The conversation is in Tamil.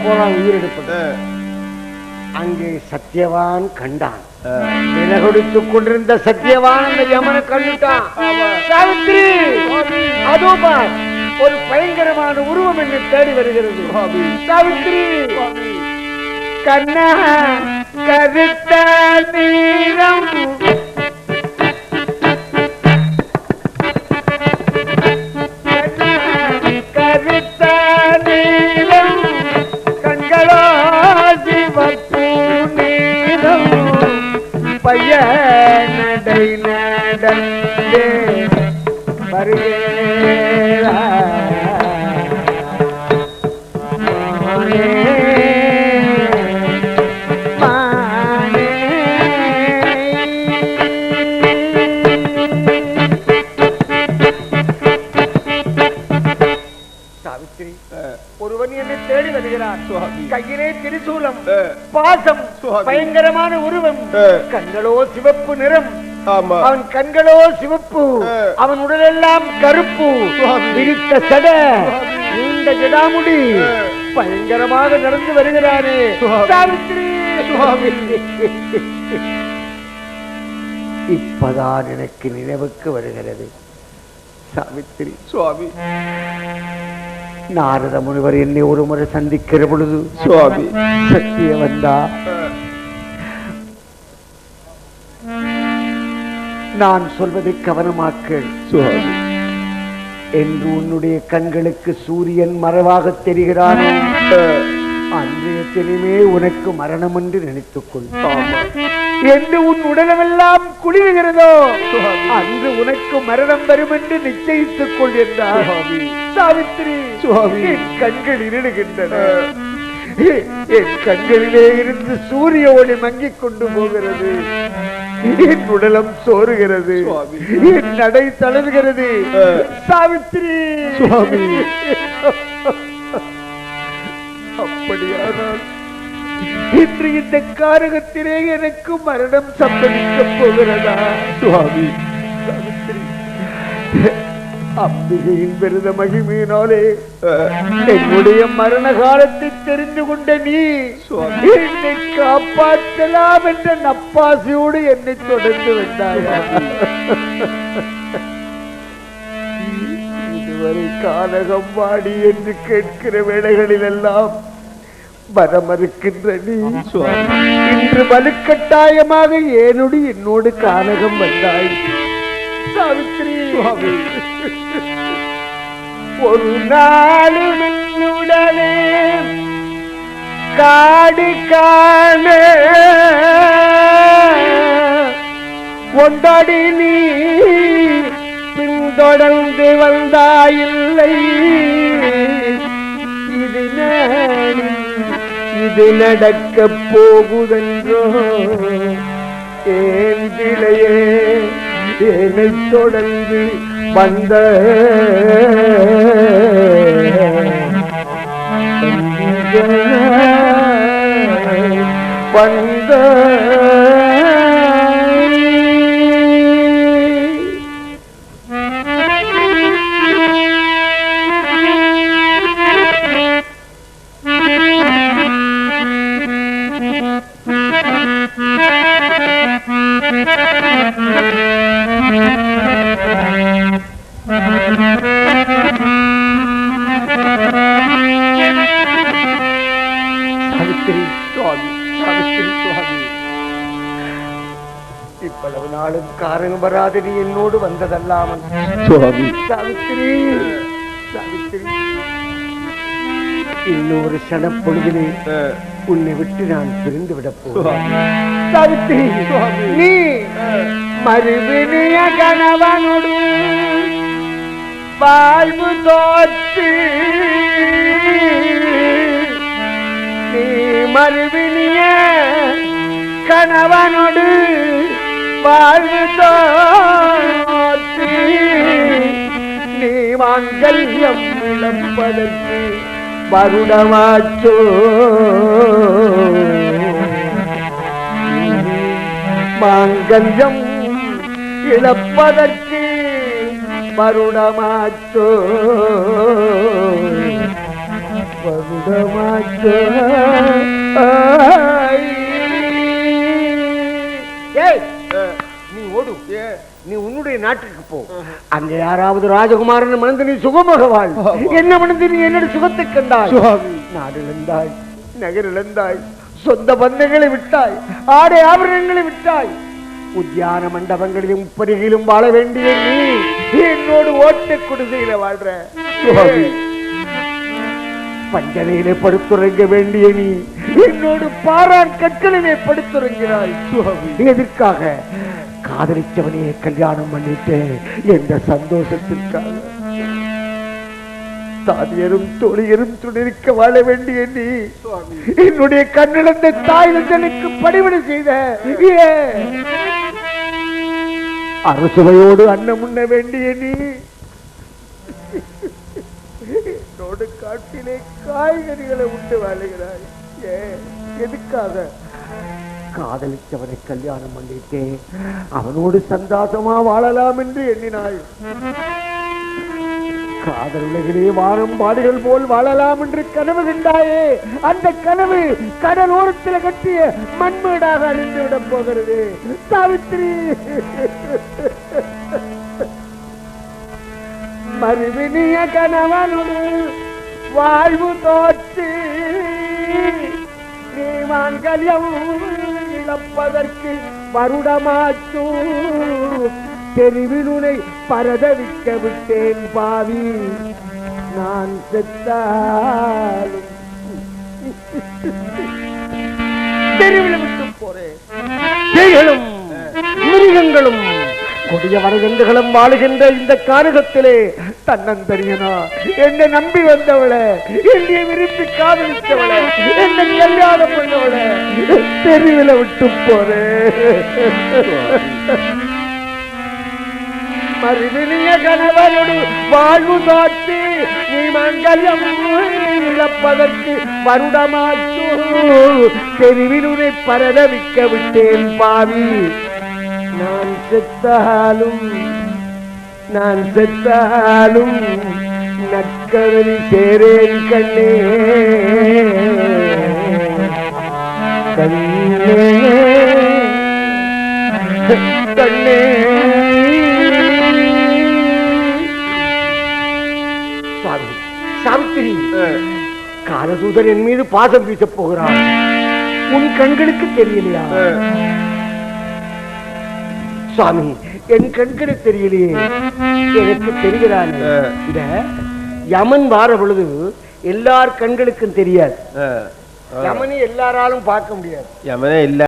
போறான் உயிரெடுப்பது. அங்கே சத்தியவான் கண்டான். விலை கொடுத்துக் கொண்டிருந்த சத்தியவான் அந்த யமனை கண்டுட்டான். சாவித்ரி, அதோ பார், ஒரு பயங்கரமான உருவம் என்னை தேடி வருகிறது. சாவித்ரி, கண்ணா கருத்த நீரம் கருத்த நீளம் கண்களோ சிவப்பு நீளம் பைய நடை நடந்தே வருகிறா ஒருவன் என்னை தேடி வருகிறான். கையிலே திரிசூலம், பாசம், பயங்கரமான உருவம், கண்களோ சிவப்பு நிறம். அவன் கண்களோ சிவப்பு, அவன் உடலெல்லாம் கருப்பு, விரித்த சட, நீண்ட ஜடாமுடி, பயங்கரமாக நடந்து வருகிறானே. சாவித்ரி, இப்பதான் எனக்கு நினைவுக்கு வருகிறது. சாவித்ரி, சுவாமி, நாரத முனிவர் என்னை ஒரு முறை சந்திக்கிற பொழுது சுவாமி சத்திய வந்தா நான் சொல்வதை கவனமாக்கள் சுவாமி. என்று உன்னுடைய கண்களுக்கு சூரியன் மறைவாக தெரிகிறானோ அன்றைய தினமே உனக்கு மரணம் என்று நினைத்துக்கொள். என்று உன் உடலமெல்லாம் குளிர்கிறதோ அன்று உனக்கு மரணம் வரும் என்று நிச்சயித்துக் கொள் என்றார். சாவித்ரி, என் கண்கள் இருடுகின்றன. என் கண்களிலே இருந்து சூரிய ஒளி மங்கிக் கொண்டு போகிறது. என் உடலம் சோறுகிறது. என் நடை தளர்கிறது. சாவித்ரி, சுவாமி, அப்படியானால் இன்று இந்த காரகத்திலே எனக்கு மரணம் சம்பவிக்கப் போகிறதா? சுவாமி, சாவித்ரி, அம்பிகையின் பெருத மகிமையினாலே என்னுடைய மரண காலத்தை தெரிந்து கொண்ட நீ என்னை காப்பாற்றலாம் என்ற நப்பாசையோடு என்னை தொடர்ந்து வந்தாயா? இதுவரை கானகம் வாடி என்று கேட்கிற வேளைகளில் எல்லாம் வரமறுக்கின்ற நீ இன்று வலுக்கட்டாயமாக ஏனோடு என்னோடு கானகம் வந்தாய். சாவித்ரி, ஒரு நாளும் என்னுடனே காடு காண ஒன்றாடி நீ பின்தொடர்ந்து வந்தாயில்லை. இது நடக்க போகுதென்றோ ஏன் பிழையே என்னை தொடர்ந்து வந்த இவ்வளவு நாளும் காரணம் வராது நீ என்னோடு வந்ததல்லாமல் சாவித்ரி, சாவித்ரி, இன்னொரு சனப்பொழுதிலே உன்னை விட்டு நான் பிரிந்து விடப் போகிறேன். சாவித்ரி, நீ மறுபிணிய கணவனோடு வாழ்வு தோற்று, நீ மறுபிணிய கணவனோடு வாழ்வு தோற்று, நீ மாங்கல்யம் இழப்பதற்கு வருடமாச்சோ, மாங்கல்யம் இழப்பதற்கு வருடமாச்சோ, நீ ஓடு, நீ உன்னுடைய நாட்டுக்கு போ. அங்க யாராவது ராஜகுமாரன் மணந்து நீ சுகமாக வாழ். என்ன மணந்து நீ என்னோட சுகத்தை கண்டாய்? நாடு இழந்தாய், நகர் இழந்தாய், சொந்த பந்தங்களை விட்டாய், ஆடை ஆபரணங்களை விட்டாய். உத்தியான மண்டபங்களிலும் உப்பரிகளிலும் வாழ வேண்டிய நீ என்னோடு ஓட்ட குடிசையில வாழ்ற. பஞ்சனையிலே படுத்துறங்க வேண்டிய நீ என்னோடு பாரான் கற்களிலே படுத்துறங்கிறாய். எதற்காக? காதலிச்சவனையே கல்யாணம் பண்ணிட்டு எந்த சந்தோஷத்திற்காக? தாதியரும் தோழியரும் துணிக்க வாழ வேண்டிய நீ என்னுடைய கண்ணிழந்த தாய்க்கு பணிவிடை செய்த அரசுவையோடு அன்னம் உண்ண வேண்டிய நீ என்னோடு காட்டிலே காய்கறிகளை உண்டு வாழுகிறாய். எதுக்காக? காதலிச்சவனை கல்யாணம் பண்ணிட்டே அவனோடு சந்தோஷமா வாழலாம் என்று எண்ணினாய். காதல் உலகிலே வானம் பாடுகள் போல் வாழலாம் என்று கனவு கண்டாயே. அந்த கனவு கடல் ஓரத்தில் கட்டிய மண்மேடாக அழிந்து விட போகிறது. சாவித்திரி, மறுவினிய கணவனோடு வாழ்வு தோற்று நீ மாங்கல்யம் இழப்பதற்கு வருடமாச்சு. தெருவிலுனை பரதவிக்க விட்டேன் பாவி, நான் செத்தாலும் தெருவில் விட்டு போறேன். மிருகங்களும் கொடிய வரகண்டுகளும் வாழுகின்ற இந்த காரகத்திலே தன்னந்தரியனா என்னை நம்பி வந்தவளை, என்னை விரும்பி காதலித்தவளை, என்னை கல்யாணம் பண்ணவளை தெருவில் விட்டு போறேன். மறுவினிய கணவனோடு வாழ்வு காட்டி நீ மங்கல்யம் இழப்பதற்கு வருடமாச்சு. தெருவிலுனை பரதவிக்க விட்டேன் பாவி, நான் செத்தாலும் நற்கருணி சேரேன் கண்ணே கண்ணே. சாவித்திரி, காலதூதர் என் மீது பாசம் வீசப் போகிறான். உன் கண்களுக்கு தெரியலையா? சுவாமி, என் கண்களுக்கு தெரியலையே, எனக்கு தெரிகிறான். இந்த யமன் வார பொழுது எல்லார் கண்களுக்கும் தெரியாது. யமனை எல்லாராலும் பார்க்க முடியாது. யமனே இல்ல.